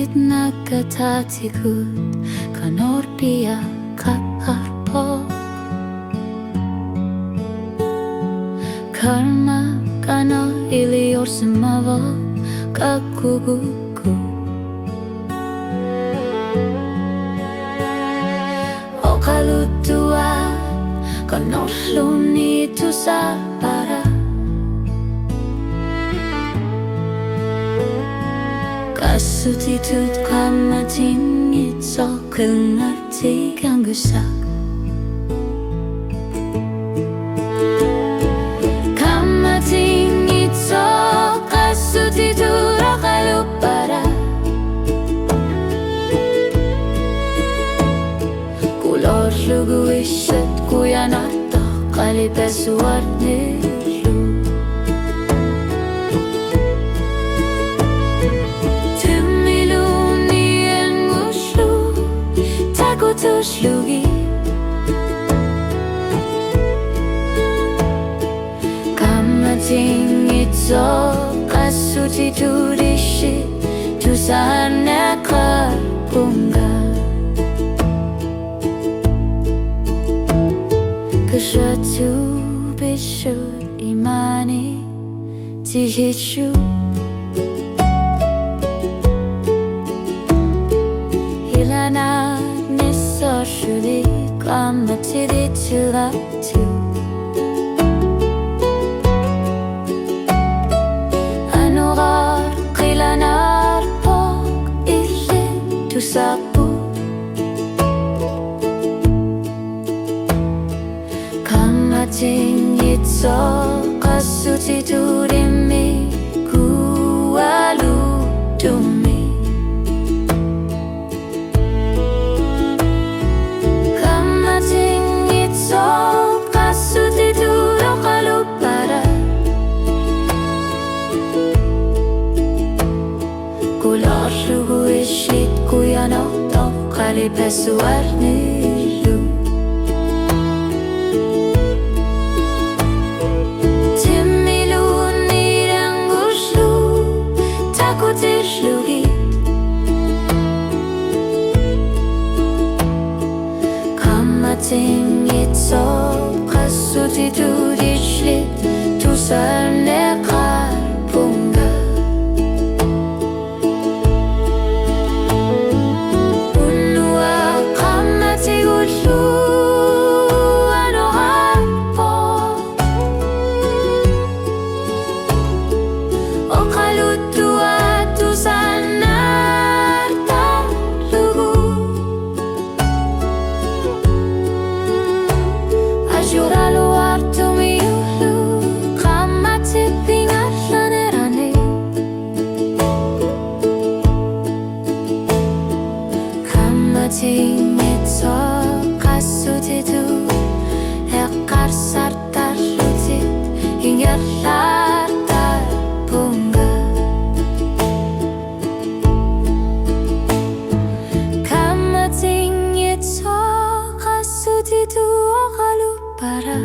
Kahit nagkatatikod kanorpiya kaharpo Karma kana iliyor semava kakuguku O kalutuan kanorluni tu sa para Kasutitut kamatingit sa kengerti kang gesak Kamatingit sa kasutitut akalupara Kulor lugu isyat kuyanata kalipesuar nilu Tushlugi Kamating ito kasuti turishi Tusana karpunga Kashatu bishu imani Tihichu Hilana Shuli kamatiri chilatu Anugar kilanar pok ile tusapu Kamating ito kasuti turimi kualu dumi Kulor lugu isyit kuyanok tok kalipesuar nilu Timilu nirang uslu takut islugi Kamating ito kasuti turishlit tusar nekar punga Kamating ito kasutitu Ekar sartar lutit hingga latar bunga Kamating ito kasutitu akalupara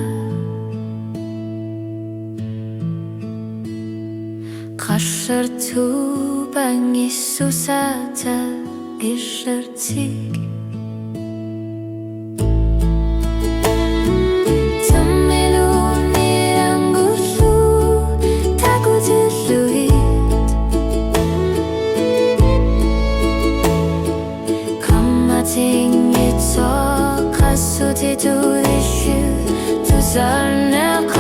Kasartu bangis susata işartik Tamilu nirang uslu takut isluhit Kamating ito kasuti turishu Tuzar nekar